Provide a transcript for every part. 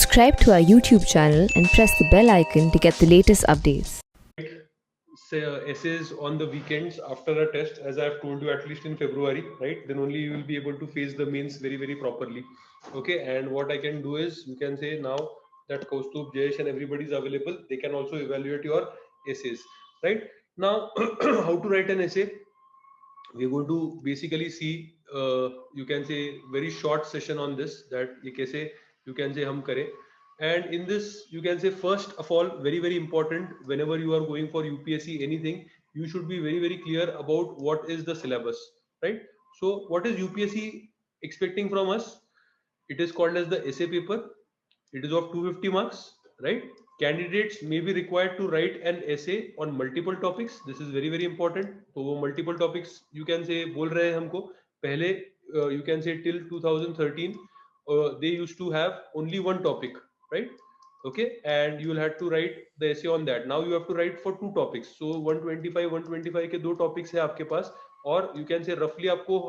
Subscribe to our YouTube channel and press the bell icon to get the latest updates. Say essays on the weekends after a test, as I've told you, at least in February, right? Then only you will be able to face the mains very properly. Okay, and what I can do is, you can say now that Kaustubh, Jayesh and everybody is available, they can also evaluate your essays, right? Now how to write an essay, we're going to basically see, you can say, very short session on this, that ye kaise you can say hum kare. And in this, you can say, first of all, very important, whenever you are going for UPSC anything, you should be very clear about what is the syllabus, right? So what is UPSC expecting from us? It is called as the essay paper. It is of 250 marks, right? Candidates may be required to write an essay on multiple topics. This is very important. तो वो multiple topics you can say बोल रहे हैं हमको. पहले you can say till 2013 they used to have only one topic, right? Okay, and you will have to write the essay on that. Now you have to write for two topics. So 125 के दो topics है आपके पास, और you can say roughly आपको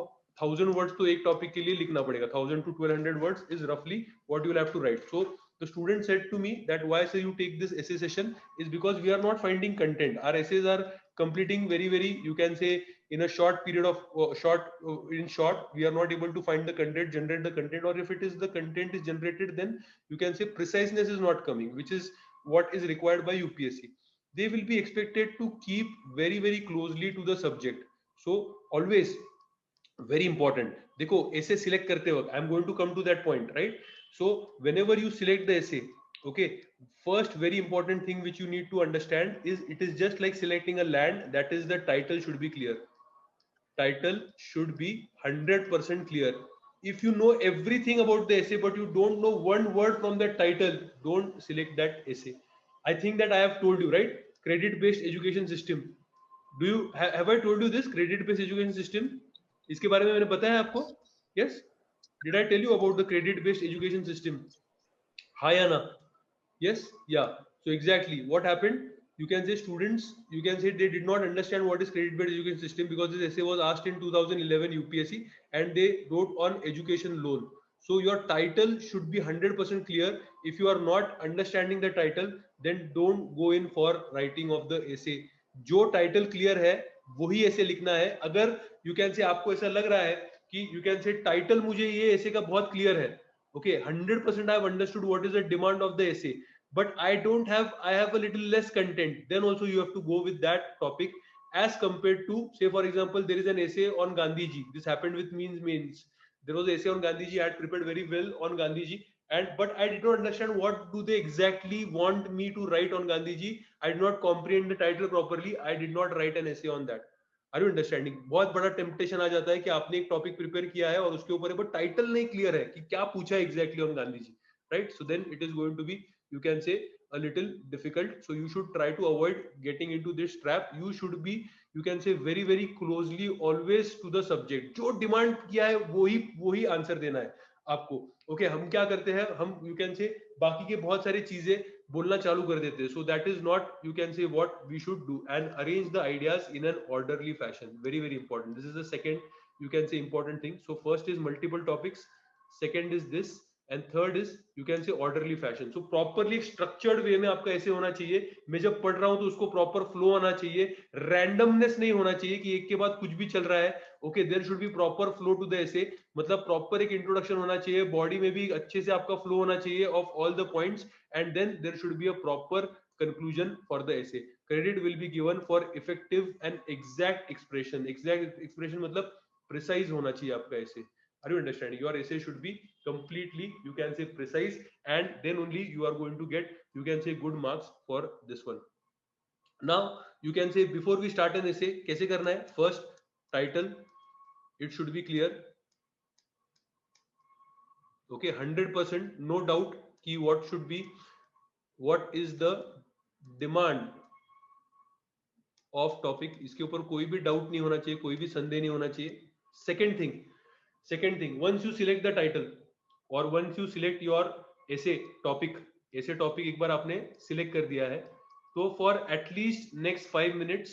1000 words तो एक topic के लिए लिखना पड़ेगा. 1000 to 1200 words is roughly what you will have to write. So the student said to me that why say you take this essay session is because we are not finding content. Our essays are completing very you can say in a short period of in short, we are not able to find the content, generate the content, or if it is the content is generated, then you can say preciseness is not coming, which is what is required by UPSC. They will be expected to keep very closely to the subject. So always very important. देखो essay select करते वक्त, I'm going to come to that point, right? So whenever you select the essay, okay, first very important thing which you need to understand is it is just like selecting a land. That is, the title should be clear. Title should be 100% clear. If you know everything about the essay but you don't know one word from that title, don't select that essay. I think that I have told you, right? Credit based education system. Do you have I told you this credit based education system? इसके बारे में मैंने बताया आपको? Yes, did I tell you about the credit based education system? हाँ या ना? Yes, yeah. So exactly what happened, you can say students, you can say they did not understand what is credit based education system, because this essay was asked in 2011 UPSC and they wrote on education loan. So your title should be 100% clear. If you are not understanding the title, then don't go in for writing of the essay. जो title clear है वही ऐसे लिखना है. अगर you can से आपको ऐसा लग रहा है कि यू कैन से टाइटल मुझे ये ऐसे का बहुत क्लियर है, okay, 100% I have understood what is the demand of the essay, but I have a little less content, then also you have to go with that topic, as compared to, say for example, there is an essay on Gandhiji. This happened with means there was an essay on Gandhiji. I had prepared very well on Gandhiji, and but I did not understand what do they exactly want me to write on Gandhiji. I did not comprehend the title properly. I did not write an essay on that. Are you understanding? बहुत बड़ा temptation आ जाता है कि आपने एक topic prepare किया है और उसके ऊपर बट टाइटल नहीं क्लियर है कि क्या पूछा है exactly on Gandhi ji, right? So then it is going to be, you can say, a little difficult. So you should try to avoid getting into this trap. You should be, you can say, very closely always to the subject. जो demand किया है वही answer देना है आपको. Okay, हम क्या करते हैं, हम यू कैन से बाकी के बहुत सारी चीजें बोलना चालू कर देते हैं. So that is not, you can say, what we should do, and arrange the ideas in an orderly fashion. very important. This is the second, you can say, important thing. So first is multiple topics, second is this, and third is, you can से, orderly fashion. सो properly structured way में आपका ऐसे होना चाहिए. मैं जब पढ़ रहा हूं तो उसको प्रॉपर फ्लो आना चाहिए. रैंडमनेस नहीं होना चाहिए कि एक के बाद कुछ भी चल रहा है. Okay, there should be proper flow to the essay. मतलब प्रॉपर एक इंट्रोडक्शन होना चाहिए, बॉडी में भी अच्छे से आपका फ्लो होना चाहिए of all the points, and then there should be a proper conclusion for the essay. Credit will be given for effective and exact expression. Exact expression मतलब प्रिसाइज होना चाहिए आपका ऐसे. Are you understanding? Your essay should be completely, you can say, precise, and then only you are going to get, you can say, good marks for this one. Now you can say, before we start an essay, कैसे करना है? First, title, it should be clear. Okay, 100% no doubt कि what should be, what is the demand of topic. इसके ऊपर कोई भी doubt नहीं होना चाहिए, कोई भी संदेह नहीं होना चाहिए. Second thing, once you select the title or once you select your essay topic, एक बार आपने select कर दिया है, तो for at least next 5 minutes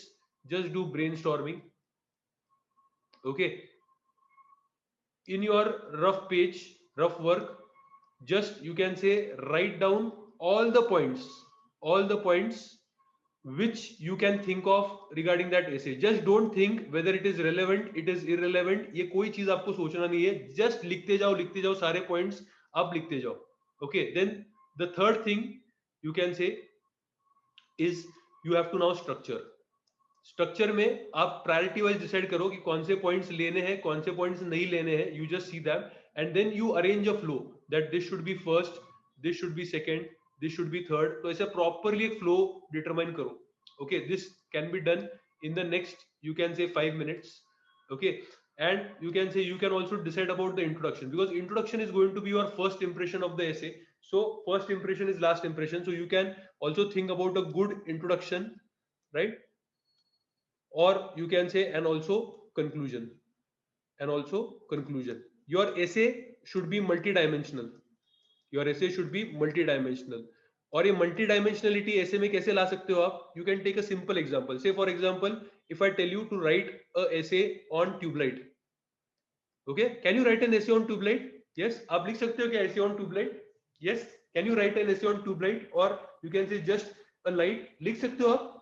just do brainstorming. Okay, in your rough work, just you can say write down all the points which you can think of regarding that essay. Just don't think whether it is relevant, it is irrelevant. ये कोई चीज आपको सोचना नहीं है, just लिखते जाओ सारे points आप लिखते जाओ. Okay, then the third thing you can say is you have to now structure में आप प्रायोरिटी वाइज डिसाइड करो कि कौन से पॉइंट्स लेने हैं, कौन से पॉइंट्स नहीं लेने हैं. You just see them and then you arrange a flow that this should be first, this should be second, this should be third. तो ऐसे प्रॉपरली एक फ्लो डिटरमाइन करो. Okay, this can be done in the next you can say 5 minutes. Okay, and you can say you can also decide about the introduction, because introduction is going to be your first impression of the essay. So first impression is last impression, so you can also think about a good introduction, right? Or you can say and also conclusion. Your essay should be multidimensional. और ये multidimensionality ऐसे में कैसे ला सकते हो आप? You can take a simple example. Say for example, if I tell you to write a essay on tube light. Okay, can you write an essay on tube light? Yes, आप लिख सकते हो क्या essay on tube light? Yes, can you write an essay on tube light? Or you can say just a light. लिख सकते हो आप?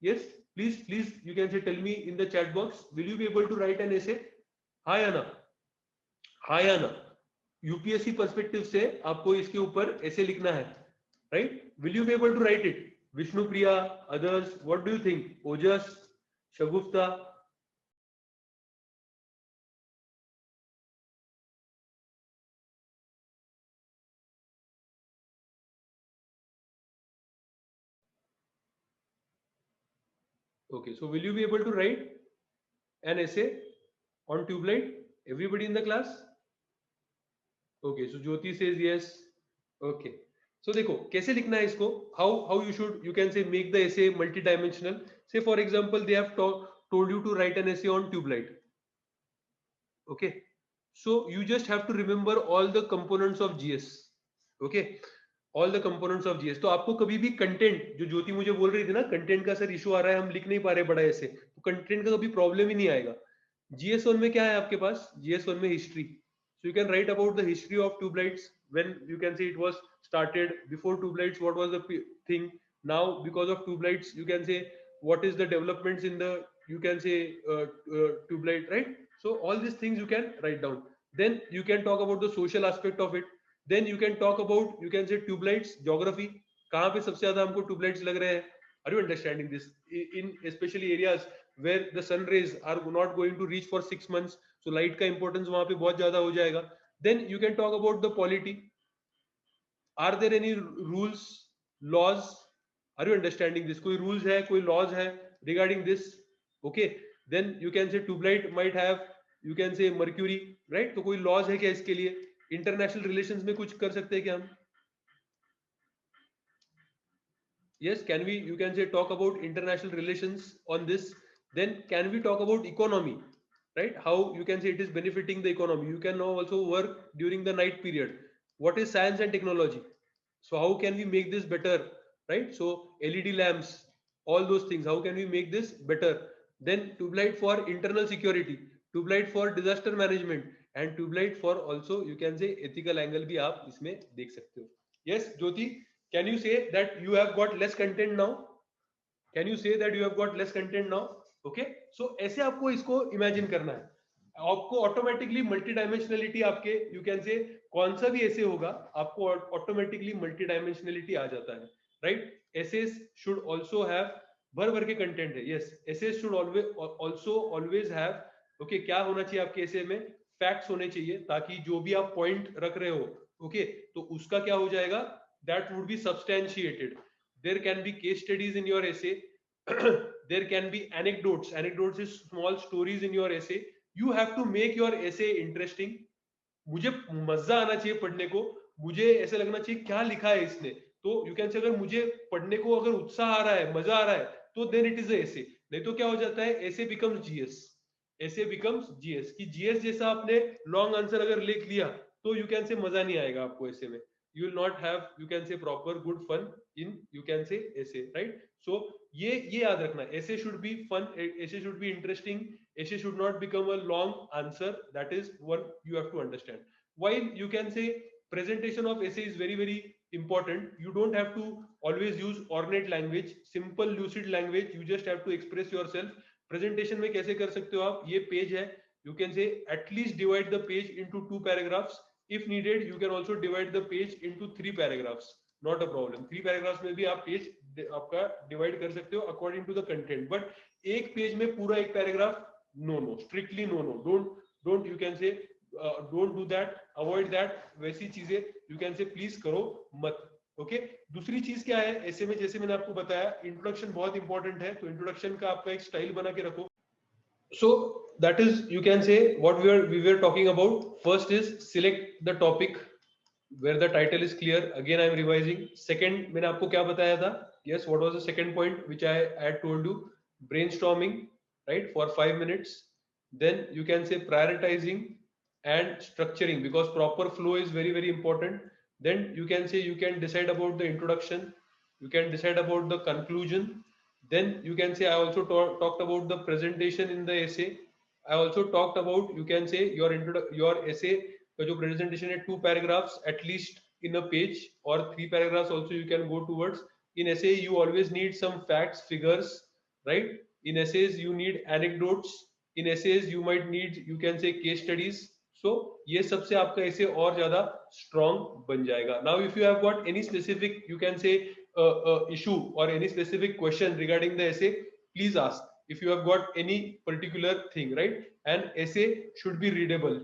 Yes, please you can say tell me in the chat box, will you be able to write an essay? हाँ या ना? UPSC perspective से आपको इसके ऊपर ऐसे लिखना है, right? Will you be able to write it? Vishnupriya, others, what do you think? Ojas, Shagufta. Okay, so will you be able to write an essay on tube light? Everybody in the class? Okay, so Jyoti says yes. Okay, so देखो कैसे लिखना है इसको. How you should, you can say, make the essay multidimensional. Say for example, they have told you to write an essay on tube light. Okay, so you just have to remember all the components of GS. Okay, all the components of GS. तो आपको कभी भी content, जो ज्योति मुझे बोल रही थी ना, कंटेंट का सर इशू आ रहा है, हम लिख नहीं पा रहे बड़ा ऐसे, तो कंटेंट का कभी प्रॉब्लम ही नहीं आएगा. GS1 में क्या है आपके पास? GS1 में history. So you can write about the history of tube lights, when you can say it was started, before tube lights what was the thing, now because of tube lights you can say what is the developments in the, you can say tube light, right? So all these things you can write down. Then you can talk about the social aspect of it. Then you can talk about, you can say tube lights geography, कहाँ पे सबसे ज्यादा हमको tube lights लग रहे हैं. Are you understanding this? In especially areas where the sun rays are not going to reach for 6 months, so light का importance वहां पे बहुत ज्यादा हो जाएगा. Then you can talk about the polity. Are there any rules, laws? Are you understanding this? कोई rules है, कोई laws है regarding this? Okay, then you can say tube light might have, you can say mercury, right? तो कोई laws है क्या इसके लिए? International relations में कुछ कर सकते हैं क्या हम? Yes, can we, you can say, talk about international relations on this. Then can we talk about economy, right? How you can say it is benefiting the economy. You can now also work during the night period. What is science and technology? So how can we make this better, right? So LED lamps, all those things, how can we make this better? Then tube light for internal security, tube light for disaster management, and tube light for also, you can say, ethical angle भी आप इसमें देख सकते हो. Yes, Jyoti, can you say that you have got less content now? Can you say that you have got less content now? Okay, so ऐसे आपको इसको imagine करना है. आपको ऑटोमेटिकली मल्टीडायमेंशनलिटी आपके, यू कैन से, कौन सा भी ऐसे होगा आपको ऑटोमेटिकली मल्टीडायमेंशनलिटी आ जाता है, right? Essays should also have, भर भर के कंटेंट है. Yes, essays should always have. Okay, क्या होना चाहिए आपके एसे में? फैक्ट्स होने चाहिए, ताकि जो भी आप पॉइंट रख रहे हो, ओके, तो उसका क्या हो जाएगा? That would be substantiated. There can be case studies in your essay. There can be anecdotes. Anecdotes is small stories in your essay. You have to make your essay interesting. मुझे मजा आना चाहिए पढ़ने को, मुझे ऐसे लगना चाहिए क्या लिखा है इसने. तो यू कैन से, अगर मुझे पढ़ने को अगर उत्साह आ रहा है, मजा आ रहा है, तो देन इट इज एसे. नहीं तो क्या हो जाता है? एसे बिकम्स जीएस. एसे बिकम्स जीएस, कि जीएस जैसा आपने लॉन्ग आंसर अगर लिख लिया, तो यू कैन से मजा नहीं आएगा आपको ऐसे में. You will not have, you can say, proper good fun in, you can say, essay, right? So ये याद रखना, essay should be fun, essay should be interesting, essay should not become a long answer. That is what you have to understand. While you can say presentation of essay is very very important. You don't have to always use ornate language, simple lucid language. You just have to express yourself. Presentation में कैसे कर सकते हो आप? ये page है, you can say at least divide the page into 2 paragraphs. If needed, you can also divide the page into 3 paragraphs. Not a problem. 3 paragraphs में भी आप पेज आपका डिवाइड कर सकते हो according to the content. But एक page में पूरा एक paragraph, no no, strictly no no, don't you can say don't do that, avoid that. वैसी चीजें यू कैन से प्लीज करो मत. ओके दूसरी चीज क्या है ऐसे में, जैसे मैंने आपको बताया इंट्रोडक्शन बहुत इंपॉर्टेंट है, तो इंट्रोडक्शन का आपका एक स्टाइल बना के रखो. So that is, you can say, what we were talking about. First is select the topic where the title is clear. Again I am revising. Second, मैंने आपको क्या बताया था? Yes, what was the second point which I had told you? Brainstorming, right, for 5 minutes. Then you can say prioritizing and structuring, because proper flow is very very important. Then you can say you can decide about the introduction, you can decide about the conclusion. Then you can say I also talked about the presentation in the essay. I also talked about, you can say, your essay का जो presentation है 2 paragraphs at least in a page, or 3 paragraphs also you can go towards. In essay you always need some facts, figures, right? In essays you need anecdotes. In essays you might need, you can say, case studies. So ये सबसे आपका ऐसे और ज्यादा strong बन जाएगा. Now if you have got any specific, you can say, issue or any specific question regarding the essay, please ask. If you have got any particular thing, right? And essay should be readable.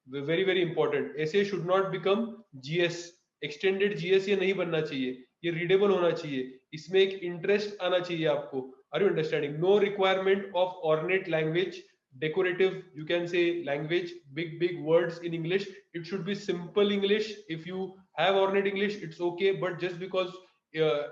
Very very important. Essay should not become GS, extended GS. ये नहीं बनना चाहिए, ये readable होना चाहिए. इसमें एक interest आना चाहिए आपको. Are you understanding? No requirement of ornate language, decorative, you can say, language, big words in English. It should be simple English. If you have ornate English, it's okay, but just because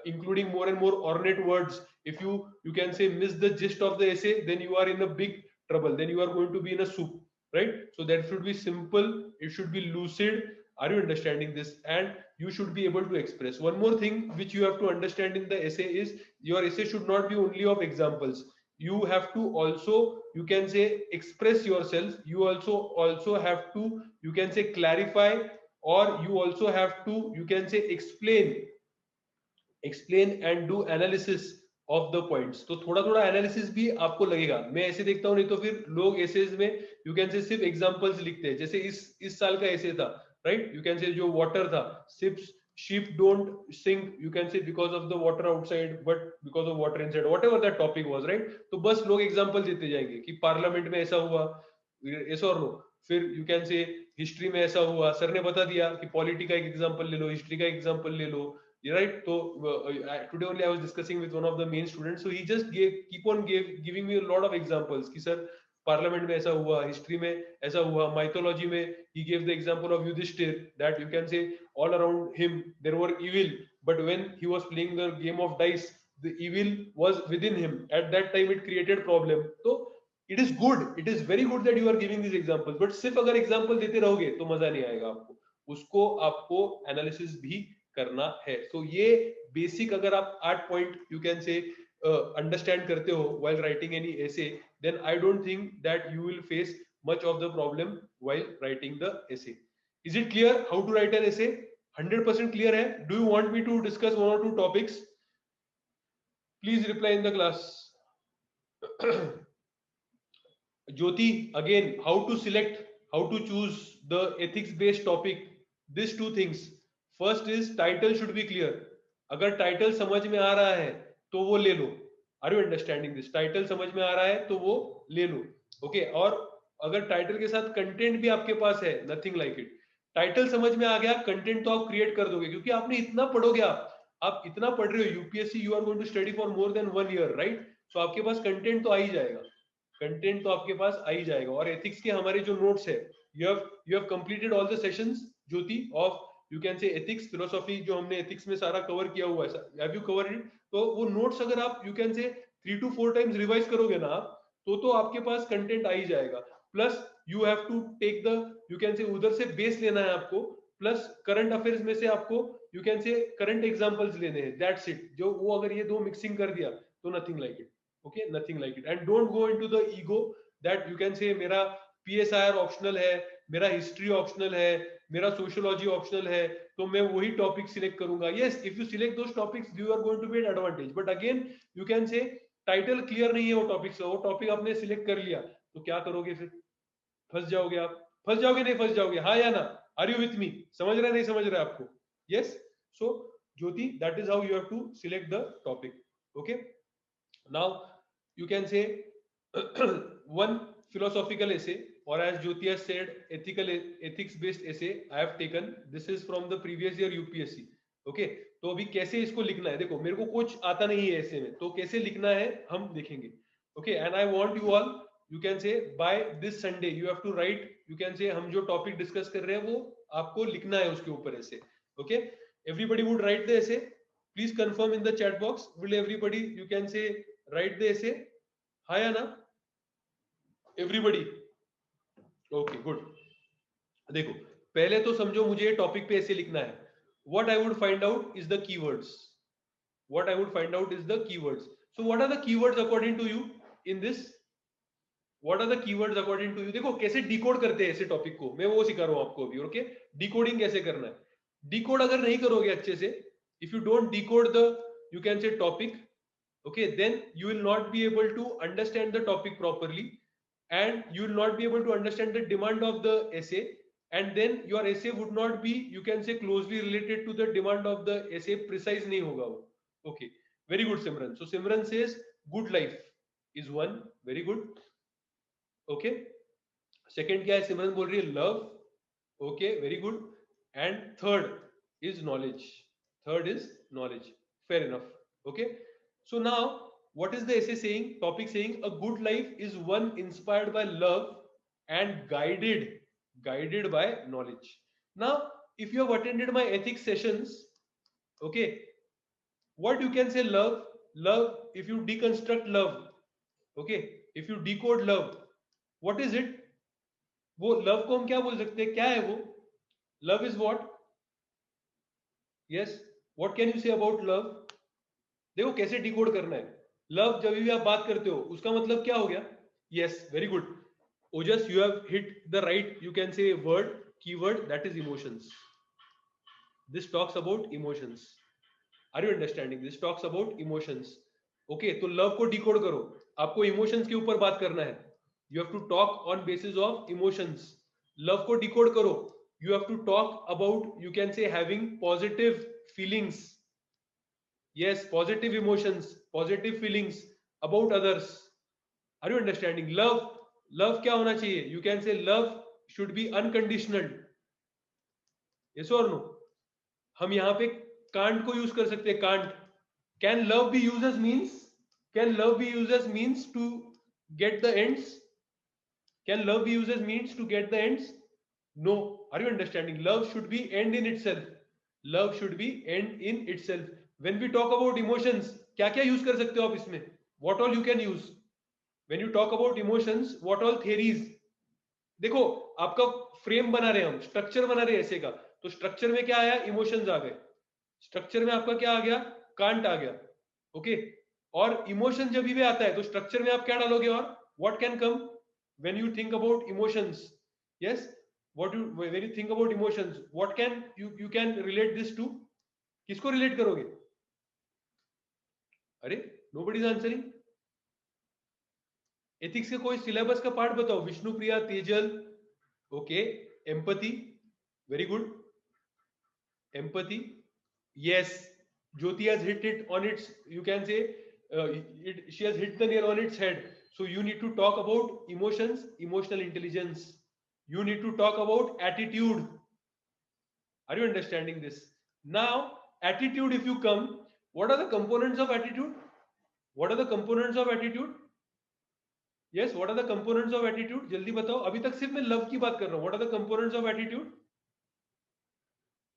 including more and more ornate words, if you can say miss the gist of the essay, then you are in a big trouble. Then you are going to be in a soup, right? So that should be simple, it should be lucid. Are you understanding this? And you should be able to express. One more thing which you have to understand in the essay is, your essay should not be only of examples. You have to also, you can say, express yourself. You also have to, you can say, clarify, or you also have to, you can say, explain and do analysis of the points. तो थोड़ा थोड़ा analysis भी आपको लगेगा. मैं ऐसे देखता हूँ, नहीं तो फिर लोग एसेज में, यू कैन से, सिर्फ एग्जांपल्स लिखते हैं. जैसे इस साल का ऐसे था, राइट? यू कैन से जो वाटर था, sheep don't sink, you can say, because of the water outside, but because of water inside, whatever that topic was, right? तो बस लोग एग्जांपल देते जाएंगे कि पार्लियामेंट में ऐसा हुआ, yes or no. फिर यू कैन से हिस्ट्री में ऐसा हुआ, सर ने बता दिया कि पॉलिटी का एक एग्जांपल ले लो, हिस्ट्री का एग्जांपल ले लो, right? So today only I was discussing with one of the main students, so he just keep on giving me a lot of examples कि सर पार्लियामेंट में ऐसा हुआ, हिस्ट्री में ऐसा हुआ, माइथोलॉजी में he gave the example of Yudhishthir, that you can say all around him there were evil, but when he was playing the game of dice, the evil was within him. At that time it created problem. So it is good, it is very good that you are giving these examples, but सिर्फ अगर example देते रहोगे तो मजा नहीं आएगा आपको. उसको आपको एनालिसिस भी करना है. तो ये बेसिक अगर आप 8 पॉइंट, यू कैन से, अंडरस्टैंड करते हो while writing any essay, then I don't think that you will face much of the problem while writing the essay. Is it clear how to write an essay? 100% clear है? Do you want me to discuss one or two topics? Please reply in the class. Jyoti, again, how to select, how to choose the ethics based topic? These two things. First is title should be clear. अगर title समझ में आ रहा है तो वो ले लो. Are you understanding this? Title समझ में आ रहा है तो वो ले लो. ओके और अगर टाइटल के साथ कंटेंट भी आपके पास है, नथिंग लाइक इट. टाइटल समझ में आ गया, कंटेंट तो आप क्रिएट कर दोगे, क्योंकि आपने इतना पढ़ोगे, आप इतना पढ़ रहे हो. UPSC you are going to study for more than 1 year, right? So आपके पास कंटेंट तो आ ही जाएगा, कंटेंट तो आपके पास आ ही जाएगा. और एथिक्स के हमारे जो नोट्स है, you have completed all the sessions, Jyoti, of, you can से, एथिक्स फिलोसॉफी, जो हमने एथिक्स में सारा कवर किया हुआ है. Have you covered it? तो वो नोट्स अगर आप, यू कैन से, 3 to 4 टाइम्स रिवाइज करोगे ना आप, तो आपके पास कंटेंट आ ही जाएगा. Plus you have to take the, you can say, उधर से बेस लेना है आपको, प्लस करंट अफेयर्स में से आपको, यू कैन से, करंट एग्जांपल्स लेने हैं. That's it. जो वो अगर ये दो मिक्सिंग कर दिया तो nothing like it. Okay, nothing like it. And don't go into the ego that, you can से, मेरा PSIR ऑप्शनल है, मेरा हिस्ट्री ऑप्शनल है, मेरा सोशियोलॉजी ऑप्शनल है, तो मैं वही टॉपिक सिलेक्ट करूंगा. Yes, if you select those topics you are going to be an advantage. But again you can say title clear नहीं है वो टॉपिक से, वो टॉपिक आपने सिलेक्ट कर लिया तो क्या करोगे फिर? फंस जाओगे आप. फंस जाओगे नहीं फंस जाओगे? हाँ या ना? Are you with me? समझ रहे नहीं समझ रहे आपको? Yes. So Jyoti, that is how you have to select the topic. Okay, now you can say one philosophical essay, or as Jyoti has said, ethics based essay I have taken. This is from the previous year UPSC. Okay, तो अभी कैसे इसको लिखना है, देखो मेरे को कुछ आता नहीं है ऐसे में, तो कैसे लिखना है हम देखेंगे. Okay, and I want you all, you can say by this Sunday you have to write, you can say हम जो टॉपिक डिस्कस कर रहे हैं वो आपको लिखना है उसके ऊपर ऐसे. Okay, everybody would write the essay. Please confirm in the chat box. Will everybody, you can say, write the essay? Hi Anna. Everybody. Okay, good. देखो पहले तो समझो मुझे टॉपिक पे ऐसे लिखना है. What I would find out is the keywords. What I would find out is the keywords. So what are the keywords according to you in this? What are the keywords according to you? देखो कैसे decode करते हैं ऐसे topic को, मैं वो सिखा रहा हूँ आपको अभी. ओके, डिकोडिंग कैसे करना है. डिकोड अगर नहीं करोगे अच्छे से, if you don't decode the, you can say, topic, okay, then you will not be able to understand the topic properly, and you will not be able to understand the demand of the essay, and then your essay would not be, you can say, closely related to the demand of the essay. Precise नहीं होगा वो. Okay, very good Simran. So Simran says good life is one. Very good. Okay, second क्या है सिमरन बोल रही है? Love. Okay, very good. And third is knowledge. Third is knowledge. Fair enough. Okay. So now, what is the essay saying? Topic saying a good life is one inspired by love and guided by knowledge. Now, if you have attended my ethics sessions, okay, what you can say love, if you deconstruct love, okay, if you decode love, what is it? वो love को हम क्या बोल सकते हैं? क्या है वो? Love is what? Yes, what can you say about love? देखो कैसे डिकोड करना है. लव जब भी आप बात करते हो उसका मतलब क्या हो गया? Yes, very good Ojas, you have hit the right, you can say word, keyword, that is emotions. This talks about emotions. Are you understanding? This talks about emotions. Okay, तो लव को डिकोड करो, आपको इमोशंस के ऊपर बात करना है. You have to talk on basis of emotions. Love को decode करो, you have to talk about, you can say, having positive feelings. Yes, positive emotions, positive feelings about others. Are you understanding? Love क्या होना चाहिए? You can say love should be unconditional. Yes or no? हम यहाँ पे can't को use कर सकते हैं. Can't. Can love be used as means? Can love be used as means to get the ends? Can love be used as means to get the ends? No. Are you understanding? Love should be end in itself. Love should be end in itself. When we talk about emotions, क्या क्या use कर सकते हो आप इसमें? What all you can use? When you talk about emotions, what all theories? देखो आपका frame बना रहे हैं हम, स्ट्रक्चर बना रहे हैं ऐसे का, तो स्ट्रक्चर में क्या आया? इमोशंस आ गए. स्ट्रक्चर में आपका क्या आ गया? कांट आ गया. ओके, और इमोशन जब भी आता है तो स्ट्रक्चर में आप क्या डालोगे? और what can come when you think about emotions? Yes, when you think about emotions, what can you can relate this to? किसको रिलेट करोगे? अरे nobody is answering. एथिक्स के कोई सिलेबस का पार्ट बताओ. Vishnupriya, Tejal. Okay, empathy, very good. Empathy, yes. Jyoti has hit it on its, you can say, she has hit the nail on its head. So you need to talk about emotions, emotional intelligence. You need to talk about attitude. Are you understanding this? Now, attitude, if you come, what are the components of attitude? What are the components of attitude? Yes, what are the components of attitude? जल्दी बताओ. अभी तक सिर्फ मैं love की बात कर रहा हूं. What are the components of attitude?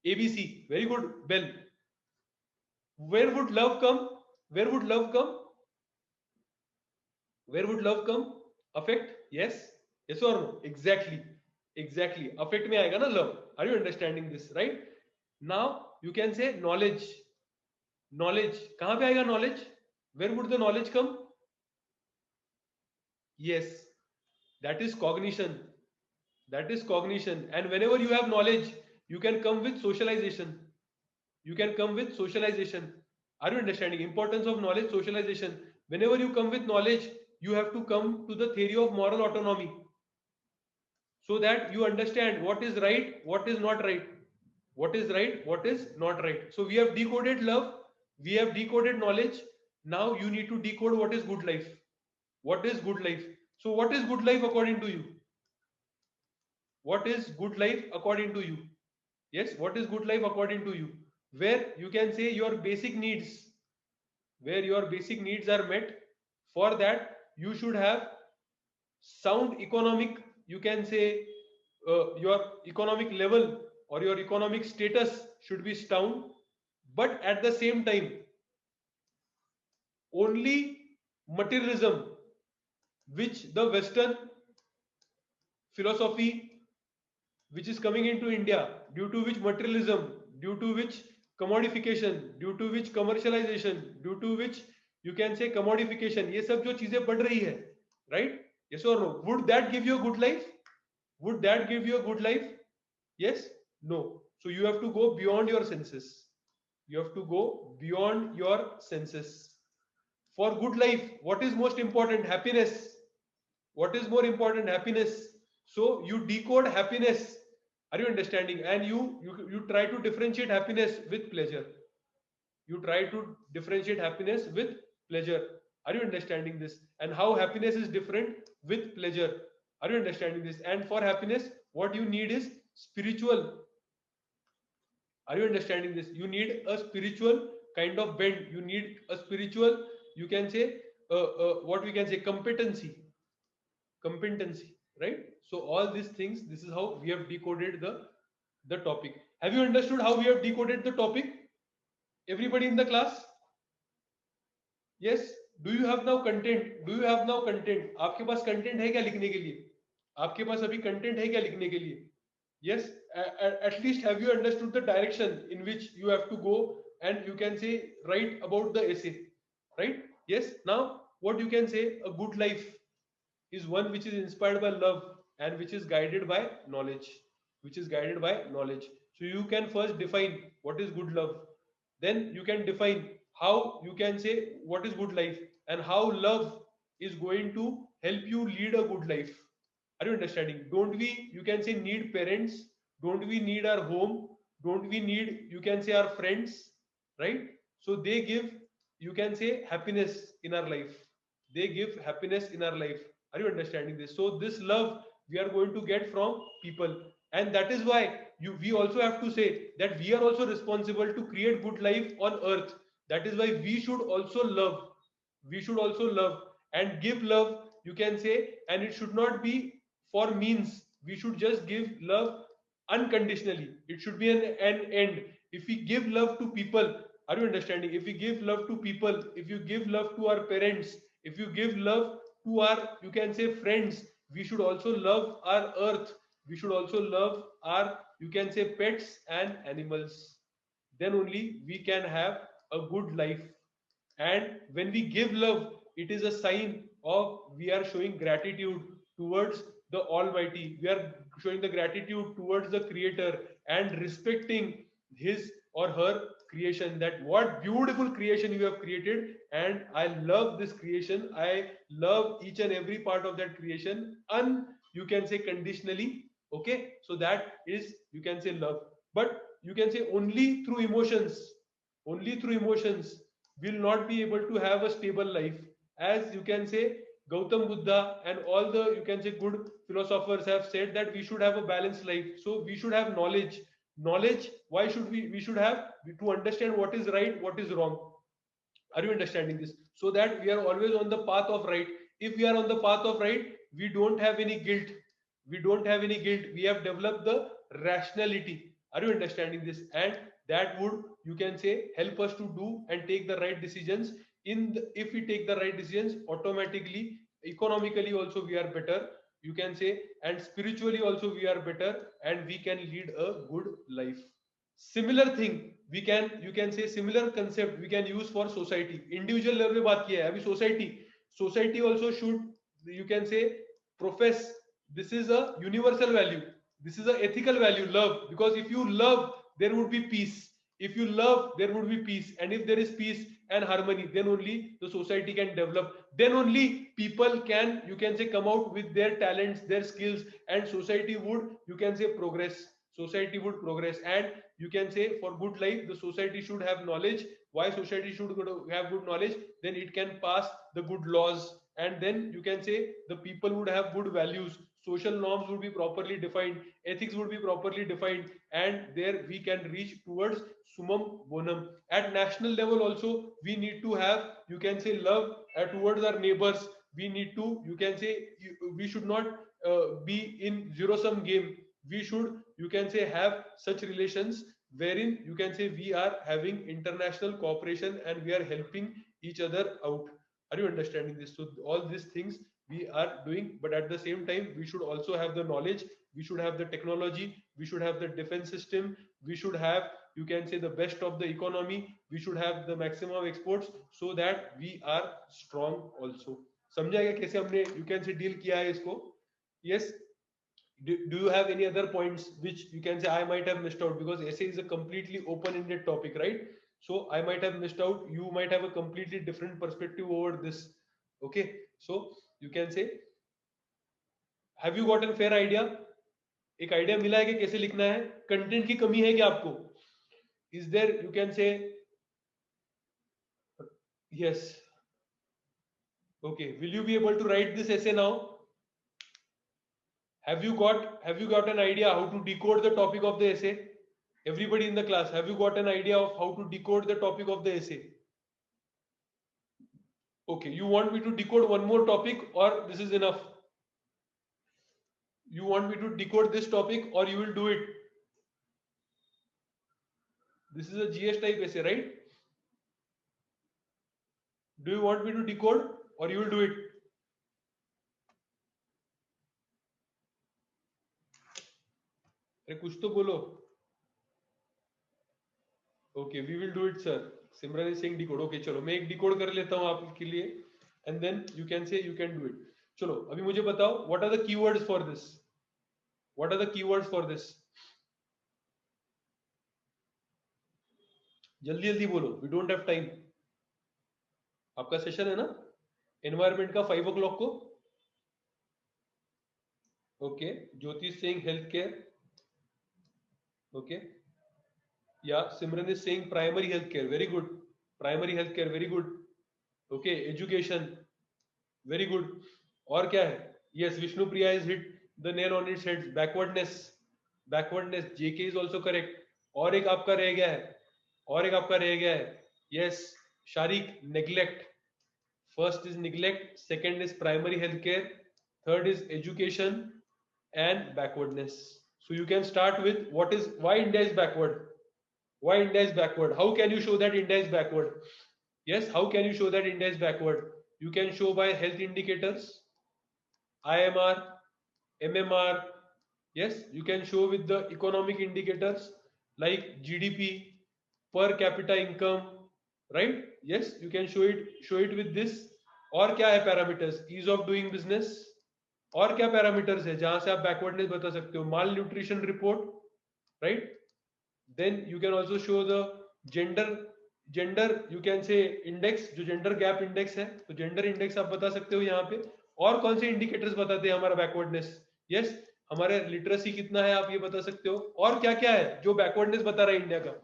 ABC. Very good, Bell. Where would love come? Where would love come? Where would love come? Affect? Yes. Yes or no? Exactly. Exactly. Affect में आएगा ना love. Are you understanding this? Right? Now you can say knowledge. Knowledge. कहाँ पे आएगा knowledge? Where would the knowledge come? Yes. That is cognition. That is cognition. And whenever you have knowledge, you can come with socialization. You can come with socialization. Are you understanding importance of knowledge? Socialization. Whenever you come with knowledge, you have to come to the theory of moral autonomy, so that you understand what is right, what is not right, what is right, what is not right. So we have decoded love, we have decoded knowledge. Now you need to decode what is good life. What is good life? So what is good life according to you? What is good life according to you? Yes, what is good life according to you? Where you can say your basic needs, where your basic needs are met. For that you should have sound economic, you can say, your economic level or your economic status should be sound. But at the same time, only materialism, which the Western philosophy, which is coming into India, due to which materialism, due to which commodification, due to which commercialization, due to which you can say commodification, ये सब जो चीजें बढ़ रही है, right? Yes or no? Would that give you a good life? Would that give you a good life? Yes? No. So you have to go beyond your senses. You have to go beyond your senses. For good life, what is most important? Happiness. What is more important? Happiness. So you decode happiness. Are you understanding? And you try to differentiate happiness with pleasure. You try to differentiate happiness with pleasure. Are you understanding this? And how happiness is different with pleasure? Are you understanding this? And for happiness, what you need is spiritual. Are you understanding this? You need a spiritual kind of bend. You need a spiritual, you can say, what we can say, competency, right? So all these things, this is how we have decoded the topic. Have you understood how we have decoded the topic, everybody in the class? Yes. Do you have now content? Do you have now content? आपके पास content है क्या लिखने के लिए? आपके पास अभी content है क्या लिखने के लिए? Yes. At least have you understood the direction in which you have to go, and you can say write about the essay, right? Yes. Now what you can say, a good life is one which is inspired by love and which is guided by knowledge. Which is guided by knowledge. So you can first define what is good love. Then you can define how you can say what is good life, and how love is going to help you lead a good life. Are you understanding? Don't we, you can say, need parents? Don't we need our home? Don't we need, you can say, our friends, right? So they give, you can say, happiness in our life. They give happiness in our life. Are you understanding this? So this love we are going to get from people. And that is why we also have to say that we are also responsible to create good life on earth. That is why we should also love. We should also love and give love, you can say. And it should not be for means. We should just give love unconditionally. It should be an end. If we give love to people, are you understanding? If we give love to people, if you give love to our parents, if you give love to our, you can say, friends, we should also love our earth. We should also love our, you can say, pets and animals. Then only we can have a good life. And when we give love, it is a sign of we are showing gratitude towards the Almighty. We are showing the gratitude towards the Creator and respecting his or her creation. That what beautiful creation you have created, and I love this creation. I love each and every part of that creation. You can say conditionally. Okay, so that is, you can say, love. But you can say only through emotions. Only through emotions will not be able to have a stable life. As you can say, Gautam Buddha and all the, you can say, good philosophers have said that we should have a balanced life. So we should have knowledge. Knowledge, why should we should have to understand what is right, what is wrong. Are you understanding this? So that we are always on the path of right. If we are on the path of right, we don't have any guilt. We don't have any guilt. We have developed the rationality. Are you understanding this? And that would, you can say, help us to do and take the right decisions. If we take the right decisions, automatically, economically also we are better, you can say, and spiritually also we are better, and we can lead a good life. Similar thing we can, you can say, similar concept we can use for society. Individual level पे बात किया है, अभी society also should, you can say, profess this is a universal value. This is an ethical value, love. Because if you love, there would be peace. If you love, there would be peace. And if there is peace and harmony, then only the society can develop. Then only people can, you can say, come out with their talents, their skills, and society would, you can say, progress. Society would progress. And you can say, for good life, the society should have knowledge. Why society should have good knowledge? Then it can pass the good laws, and then you can say the people would have good values, social norms would be properly defined, ethics would be properly defined, and there we can reach towards summum bonum. At national level also, we need to have, you can say, love towards our neighbors. We need to, you can say, we should not be in zero sum game. We should, you can say, have such relations wherein, you can say, we are having international cooperation and we are helping each other out. Are you understanding this? So all these things we are doing, but at the same time we should also have the knowledge, we should have the technology, we should have the defense system, we should have, you can say, the best of the economy, we should have the maximum of exports, so that we are strong also. समझा क्या कैसे हमने, you can say, deal किया है इसको? Yes. Do you have any other points which you can say I might have missed out, because essay is a completely open-ended topic, right? So I might have missed out, you might have a completely different perspective over this. Okay, so you can say, have you got a fair idea? एक idea मिला है कि कैसे लिखना है? Content की कमी है क्या आपको? Is there, you can say, yes. Okay, will you be able to write this essay now? Have you got an idea how to decode the topic of the essay? Everybody in the class, have you got an idea of how to decode the topic of the essay? Okay, you want me to decode one more topic, or this is enough? You want me to decode this topic, or you will do it? This is a GS type essay, right? Do you want me to decode, or you will do it? अरे कुछ तो बोलो. Okay, we will do it, sir. Simran is saying decode. Okay, चलो मैं एक decode कर लेता हूँ आपके लिए, and then you can say you can do it. चलो अभी मुझे बताओ, what are the keywords for this? What are the keywords for this? जल्दी जल्दी बोलो, we don't have time. आपका सेशन है ना एनवायरमेंट का 5 o'clock को? Okay, Jyoti saying health care. Okay, या Simran is saying primary health care. Very good, primary health care, very good. Okay, education, very good. और क्या है? Yes, Vishnu Priya is hit the nail on its head. Backwardness, backwardness, JK is also correct. और एक आपका रह गया है, और एक आपका रह गया है. Yes, Shariq, neglect. First is neglect, second is primary healthcare, third is education, and backwardness. So you can start with what is, why India is backward? Why India is backward? How can you show that India is backward? Yes, how can you show that India is backward? You can show by health indicators, IMR, MMR. Yes, you can show with the economic indicators like GDP, per capita income, right? Yes, you can show it with this. और क्या है parameters? Ease of doing business. और क्या parameters है जहां से आप backwardness बता सकते हो? Malnutrition report, right? Then you can also show the gender you can say index, जो जेंडर गैप इंडेक्स है, तो जेंडर इंडेक्स आप बता सकते हो यहाँ पे. और कौन से इंडिकेटर्स बताते हैं हमारा बैकवर्डनेस? यस, हमारे लिटरेसी कितना है आप ये बता सकते हो. और क्या क्या है जो बैकवर्डनेस बता रहा है इंडिया का?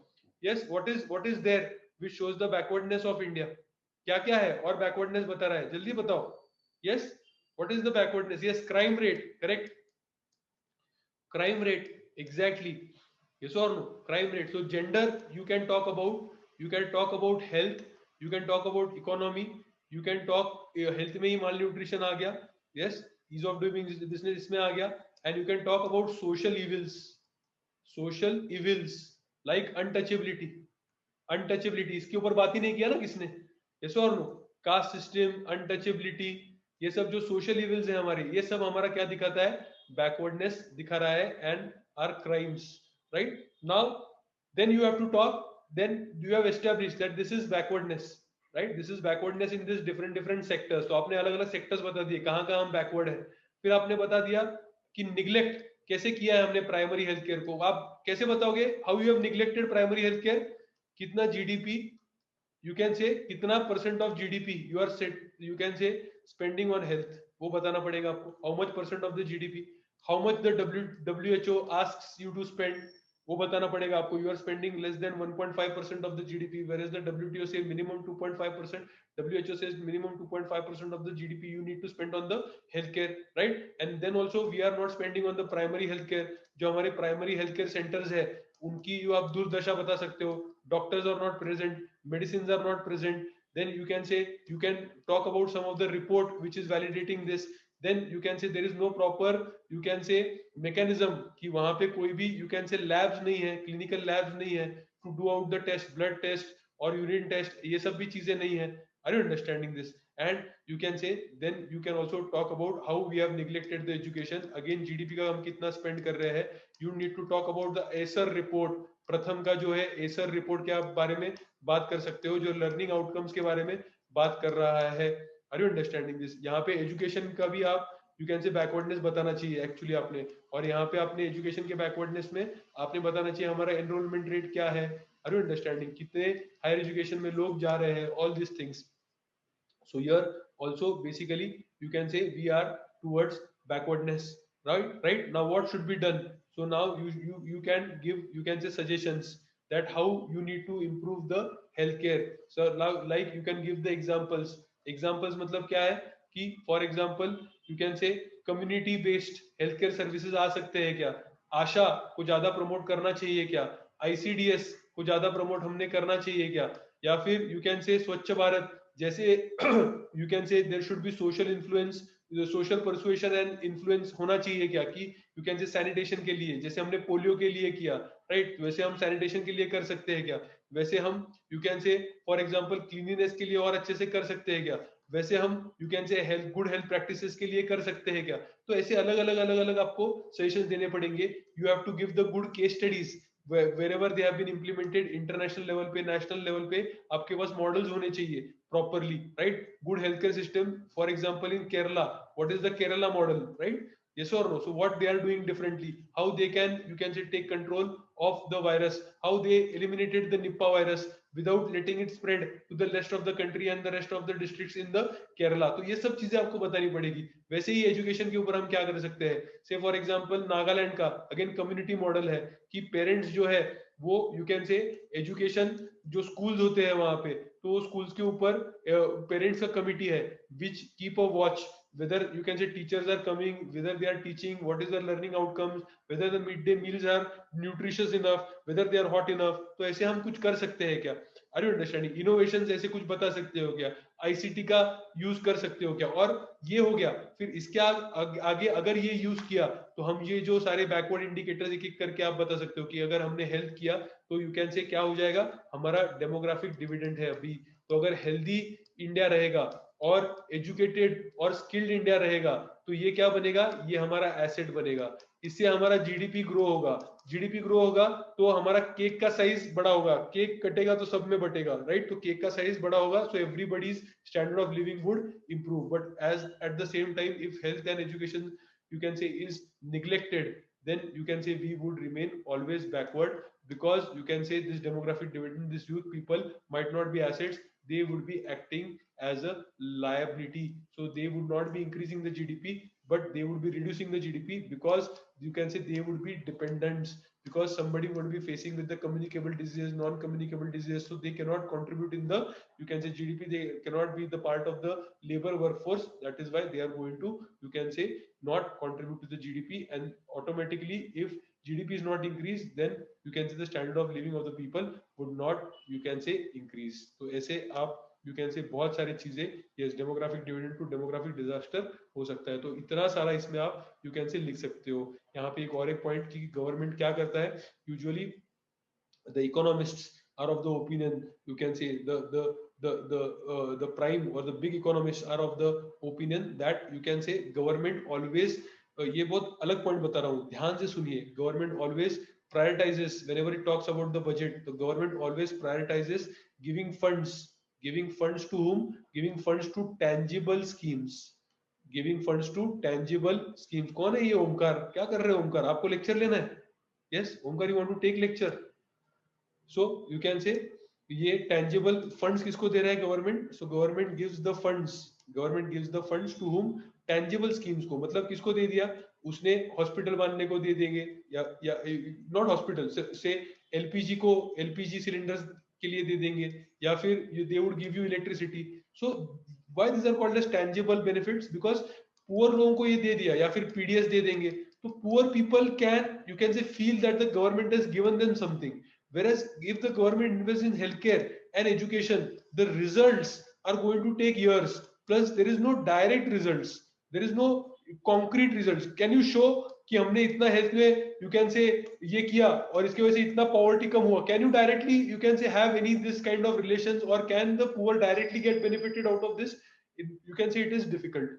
Yes, what is there which shows the backwardness of India? क्या क्या है और बैकवर्डनेस बता रहा है? जल्दी बताओ. Yes, what is the backwardness? Yes, crime rate, correct. Crime rate, exactly. yes or no? Crime rate. So gender you can talk about, you can talk about health, you can talk about economy, you can talk health में ही malnutrition आ गया. yes, ease of doing business इसमें आ गया. and you can talk about social evils like untouchability. Untouchability, इसके ऊपर बात ही नहीं किया ना किसने? यस और नो? कास्ट सिस्टम, अनटचेबिलिटी, ये सब जो सोशल इविल्स है हमारे, ये सब हमारा क्या दिखाता है? बैकवर्डनेस दिखा रहा है. And are crimes, right? Now then you have to talk, then you have established that this is backwardness, right? This is backwardness in this different sectors. तो आपने अलग अलग सेक्टर्स बता दिए कहां कहां हम बैकवर्ड है. फिर आपने बता दिया कि निग्लेक्ट कैसे किया है हमने प्राइमरी हेल्थ केयर को। आप कैसे बताओगे how you have neglected primary health care? कितना जीडीपी, यू कैन से कितना percent of GDP you are set, you can say spending on health, वो बताना पड़ेगा आपको। How much percent of the GDP, how much the WHO asks you to spend, वो बताना पड़ेगा आपको। You are spending less than 1.5% of the GDP, where is the WTO से minimum 2.5%, WHO says minimum 2.5% of the GDP you need to spend on the healthcare, right? And then also we are not spending on the primary healthcare। जो हमारे primary health care centres है उनकी जो आप दुर्दशा बता सकते हो, doctors are not present, medicines are not present, then you can say, you can talk about some of the report which is validating this, then you can say there is no proper, you can say mechanism कि वहां पे कोई भी you can say labs नहीं है, clinical labs नहीं है to do out the test, blood test और urine test, ये सब भी चीजें नहीं है। Are you understanding this? And you can say, then you can also talk about how we have neglected the education, again GDP का हम कितना spend कर रहे हैं। You need to talk about the ACER report, प्रथम का जो है ACER report के बारे में बात कर सकते हो, जो लर्निंग आउटकम्स के बारे में बात कर रहा है। Are you understanding this? यहाँ पे एजुकेशन का भी आप यू कैन से बैकवर्डनेस बताना चाहिए एक्चुअली आपने, और यहाँ पे आपने एजुकेशन के बैकवर्डनेस में आपने बताना चाहिए हमारा एनरोलमेंट रेट क्या है। Are you understanding? कितने हायर एजुकेशन में लोग जा रहे हैं, all this things. So here also basically you can say we are towards backwardness, right? Right now what should be done? So now you can give, you can say suggestions that how you need to improve the healthcare। So now like you can give the examples। examples मतलब क्या है कि for example you can say community based healthcare services आ सकते हैं क्या? आशा को ज्यादा promote करना चाहिए क्या? ICDS को ज्यादा प्रमोट हमने करना चाहिए क्या? या फिर यू कैन से स्वच्छ भारत जैसे you can say there should be social influence, social persuasion and influence होना चाहिए क्या? कि यू कैन से सैनिटेशन के लिए जैसे हमने पोलियो के लिए किया, राइट? वैसे हम सैनिटेशन के लिए कर सकते हैं क्या? वैसे हम यू कैन से फॉर एग्जांपल क्लीनिनेस के लिए और अच्छे से कर सकते हैं क्या? वैसे हम यू कैन से हेल्थ, गुड हेल्थ प्रैक्टिसेस के लिए कर सकते हैं क्या? तो ऐसे अलग अलग अलग अलग आपको सजेशन देने पड़ेंगे। You have to give the good case studies wherever they have been implemented, international level पे, national level पे आपके पास मॉडल्स होने चाहिए properly, right? Good healthcare system, for example in Kerala, what is the Kerala model, right? Yes or no? So what they are doing differently, how they can, you can say, take control of the virus, how they eliminated the Nipah virus without letting it spread to the rest of the country and the rest of the districts in the Kerala। तो ये सब चीजें आपको बतानी पड़ेगी। वैसे ही education के ऊपर हम क्या कर सकते हैं, से फॉर एग्जांपल नागालैंड का अगेन कम्युनिटी मॉडल है कि पेरेंट्स जो है वो यू कैन से एजुकेशन, जो स्कूल्स होते हैं वहां पे, तो स्कूल्स के ऊपर पेरेंट्स का कमिटी है which keep a watch whether you can say teachers are coming, whether they are teaching, what is the learning outcomes, whether the midday meals are nutritious enough, whether they are hot enough। तो ऐसे हम कुछ कर सकते हैं क्या? Are you understanding? Innovation ऐसे कुछ बता सकते हो क्या? आईसीटी का यूज कर सकते हो क्या? और ये हो गया, फिर इसके आगे अगर ये यूज किया तो हम ये जो सारे बैकवर्ड इंडिकेटर्स एक एक करके आप बता सकते हो कि अगर हमने हेल्थ किया तो यू कैन से क्या हो जाएगा, हमारा डेमोग्राफिक डिविडेंड है अभी। तो अगर हेल्दी इंडिया रहेगा और एजुकेटेड और स्किल्ड इंडिया रहेगा तो ये क्या बनेगा, ये हमारा एसेट बनेगा। इससे हमारा जीडीपी ग्रो होगा, जीडीपी ग्रो होगा तो हमारा केक का साइज बड़ा होगा, केक कटेगा तो सब में बटेगा, राइट? तो केक का साइज बड़ा होगा, so everybody's standard of living would improve। But as at the same time if health and education you can say is neglected, then you can say we would remain always backward, because you can say this demographic dividend, this youth people might not be assets, they would be acting as a liability। So they would not be increasing the GDP, but they would be reducing the GDP, because you can say they would be dependents, because somebody would be facing with the communicable diseases, non-communicable diseases, so they cannot contribute in the, you can say, GDP, they cannot be the part of the labor workforce, that is why they are going to, you can say, not contribute to the GDP, and automatically if GDP is not increased, then you can say the standard of living of the people would not, you can say, increase। तो ऐसे आप you can से बहुत सारी चीजें, yes, demographic dividend to demographic disaster हो सकता है। तो इतना सारा इसमें आप यू कैन से लिख सकते हो। यहाँ पे एक और एक पॉइंट कि गवर्नमेंट क्या करता है, usually the economists are of the opinion, you can say the prime or the big economists are of the opinion that you can say government always, ये बहुत अलग पॉइंट बता रहा हूँ, ध्यान से सुनिए, government always prioritizes whenever it talks about the budget, the government always prioritizes giving funds to whom, giving funds to tangible schemes, giving funds to tangible schemes. कौन है ये ओमकार? क्या कर रहे हो ओमकार? आपको लेक्चर लेना है? Yes Omkar, you want to take lecture? So you can say ये टेंजिबल फंड्स किसको दे रहा है? Government. So government gives the funds to whom? Tangible schemes को। मतलब किसको दे दिया? उसने हॉस्पिटल बनने को दे देंगे, या नॉट हॉस्पिटल से एलपीजी को, एलपीजी सिलेंडर्स के लिए दे देंगे, या फिर they would give you electricity. So why this are called as tangible benefits? Because poor लोगों को ये दे दिया, या फिर पीडीएस दे देंगे, तो poor people can, you can से, feel that the government has given them something. Whereas if the government invests in healthcare and education, the results are going to take years. Plus, there is no direct results. There is no concrete results. Can you show कि हमने इतना health में, you can say, ये किया और इसकी वजह से इतना पॉवर्टी कम हुआ? Can you directly, you can say, have any this kind of relations, और can the poor directly get benefited out of this? You can say it is difficult.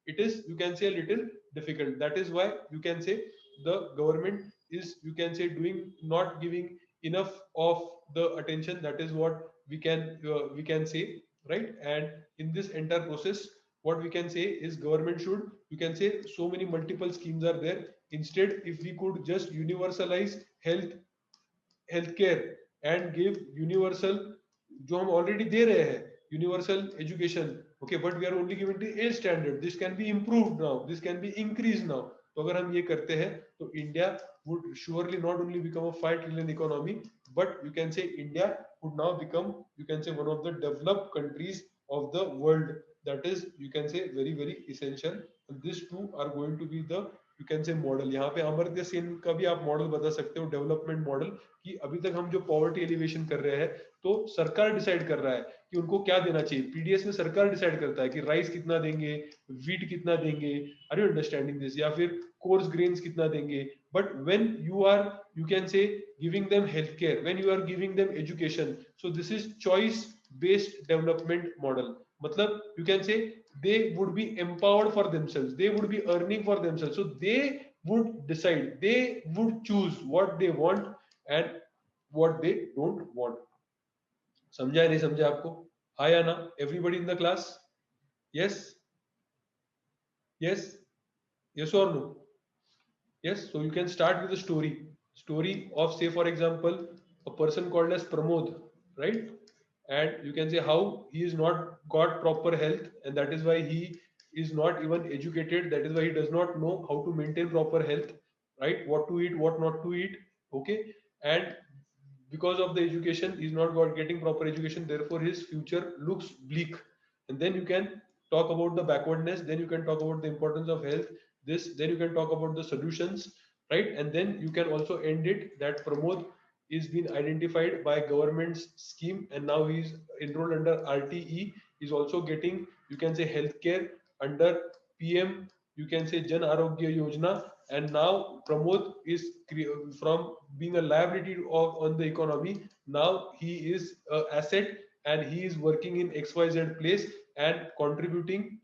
It is, you can say, a little difficult. That is why you can say the government is, you can say, doing, not giving enough of the attention. That is what we can say, right? And in this entire process, what we can say is government should, you can say, so many multiple schemes are there. Instead, if we could just universalize healthcare and give universal, जो हम already दे रहे हैं, universal education, okay, but we are only giving the A standard. This can be improved now, this can be increased now. तो अगर हम ये करते हैं तो India would surely not only become a 5 trillion economy, but you can say India would now become, you can say, one of the developed countries of the world. That is, you can say, very very essential. And these two are going to be the, you can से, model. यहाँ पे अमर्त्य सेन का भी आप model बता सकते हो, development model, कि अभी तक हम जो पॉवर्टी एलिवेशन कर रहे हैं, तो सरकार डिसाइड कर रहा है कि उनको क्या देना चाहिए. पीडीएस में सरकार डिसाइड करता है कि राइस कितना देंगे, वीट कितना देंगे, आर यू अंडरस्टैंडिंग दिस, या फिर कोर्स ग्रेन्स कितना देंगे. But when you are, you can say, giving them health care, when you are giving them education, so this is choice based development model. मतलब you can say they would be empowered for themselves, they would be earning for themselves, so they would decide, they would choose what they want and what they don't want. समझा है नहीं समझा आपको? हाँ या ना? everybody in the class? Yes, yes, yes or no? Yes. So you can start with a story of, say for example, a person called as Pramod, right? And you can say how he is not got proper health, and that is why he is not even educated. That is why he does not know how to maintain proper health, right? What to eat, what not to eat. Okay. And because of the education, he's not getting proper education, therefore his future looks bleak. And then you can talk about the backwardness, then you can talk about the importance of health, this, then you can talk about the solutions, right? And then you can also end it that Pramod is being identified by government's scheme, and now he's enrolled under RTE. He's also getting, you can say, healthcare under PM, you can say, Jan Arogya Yojana. And now Pramod is from being a liability on the economy, now he is an asset, and he is working in XYZ place and contributing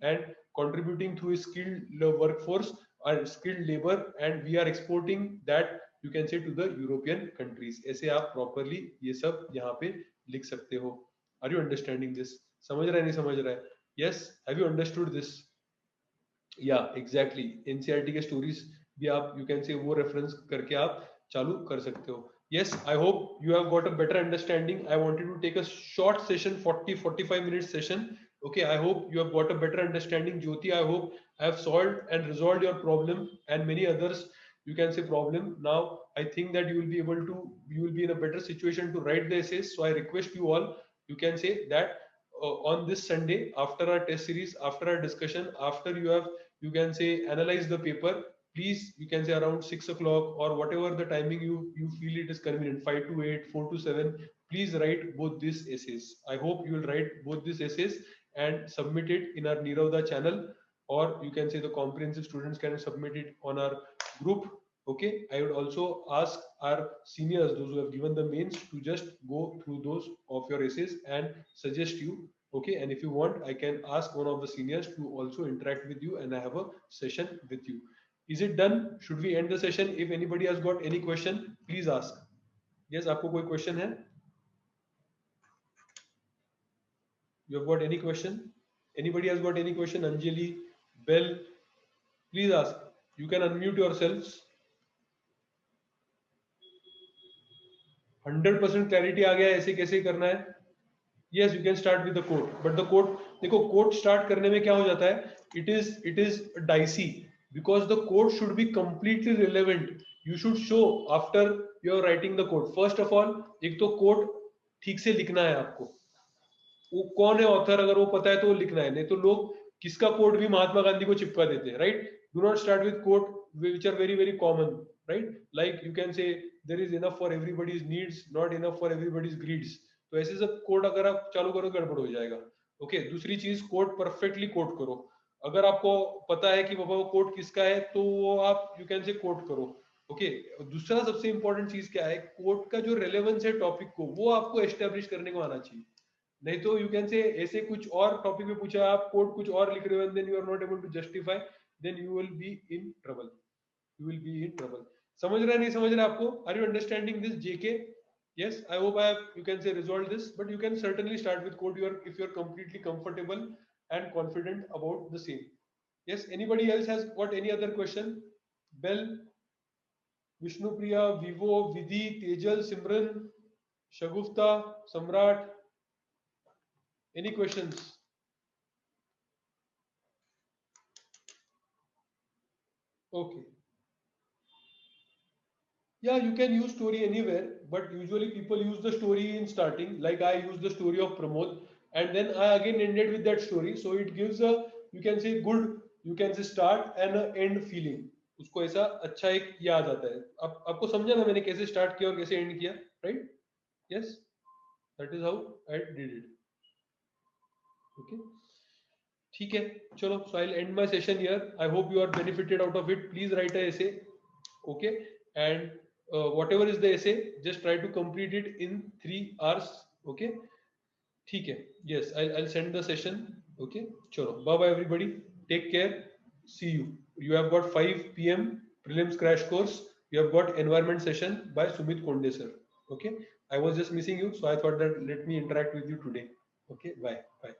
to his skilled workforce and skilled labor, and we are exporting that, you can say, to the European countries. ऐसे आप properly ये सब यहाँ पे लिख सकते हो. Are you understanding this? समझ रहा है नहीं समझ रहा है? Yes, have you understood this? Yeah, exactly. NCERT के stories भी आप, you can say, वो reference करके आप चालू कर सकते हो. Yes, I hope you have got a better understanding. I wanted to take a short session, 40-45 minutes session. Okay, I hope you have got a better understanding. Jyoti, I hope I have solved and resolved your problem and many others, you can say, problem. Now I think that you will be in a better situation to write the essays. So I request you all, you can say that on this Sunday, after our test series, after our discussion, after you have, you can say, analyze the paper, please, you can say, around 6 o'clock or whatever the timing you feel it is convenient, 5 to 8, 4 to 7, please write both these essays. I hope you will write both these essays and submit it in our Niravda channel, or you can say the comprehensive students can submit it on our group. Okay, I would also ask our seniors, those who have given the mains, to just go through those of your essays and suggest you. Okay, and if you want, I can ask one of the seniors to also interact with you and I have a session with you. Is it done? Should we end the session? If anybody has got any question, please ask. Yes, आपको कोई question है? You have got any question? Anybody has got any question? Anjali, Bell, please ask. You can unmute yourselves. 100% clarity आ गया ऐसे कैसे करना है? Yes, you can start with the quote, but the quote, देखो quote start करने में क्या हो जाता है? It is dicey because the quote should be completely relevant. You should show after you're writing the quote. First of all, एक तो quote ठीक से लिखना है आपको. वो कौन है ऑथर अगर वो पता है तो वो लिखना है, नहीं तो लोग किसका कोट भी महात्मा गांधी को चिपका देते हैं, right? Do not start with quote which are very very common, right? Like you can say there is enough for everybody's needs, not enough for everybody's greeds. तो ऐसे सब कोट अगर आप चालू करो गड़बड़ हो जाएगा. ओके, दूसरी चीज, कोट परफेक्टली कोट करो. अगर आपको पता है कि बाबा वो कोट किसका है तो वो आप यू कैन से कोट करो. ओके, दूसरा सबसे इंपॉर्टेंट चीज क्या है, कोट का जो रेलेवेंस है टॉपिक को वो आपको एस्टेब्लिश करने को आना चाहिए. नहीं तो यू कैन से ऐसे कुछ और टॉपिक में पूछा, आप कोड कुछ और लिख रहे हो, then you are not able to justify, then you will be in trouble. You will be in trouble. समझ रहा है, नहीं समझ रहा आपको? Are you understanding this JK? yes, I hope I have, you can say, resolved this, but you can certainly start with code if you are completely comfortable and confident about the same. Yes, anybody else has got any other question? Bell, Vishnu Priya, Vivo, Vidhi, Tejal, Simran, Shagufta, Samrat, any questions? Okay. Yeah, you can use story anywhere, but usually people use the story in starting. Like I use the story of Pramod, and then I again ended with that story. So it gives a, you can say, good, you can say, start and a end feeling. उसको ऐसा अच्छा एक याद आता है. आपको समझा ना मैंने कैसे स्टार्ट किया और कैसे एंड किया, right? Yes, that is how I did it. Okay. ठीक है, चलो. So I'll end my session here. I hope you are benefited out of it. Please write a essay. Okay, and whatever is the essay, just try to complete it in 3 hours. Okay, ठीक है. Yes, I'll send the session. Okay, chalo, bye bye everybody, take care, see you. You have got 5 p.m. prelims crash course. You have got environment session by Sumit Konde sir. Okay, I was just missing you, so I thought that let me interact with you today. Okay, bye bye.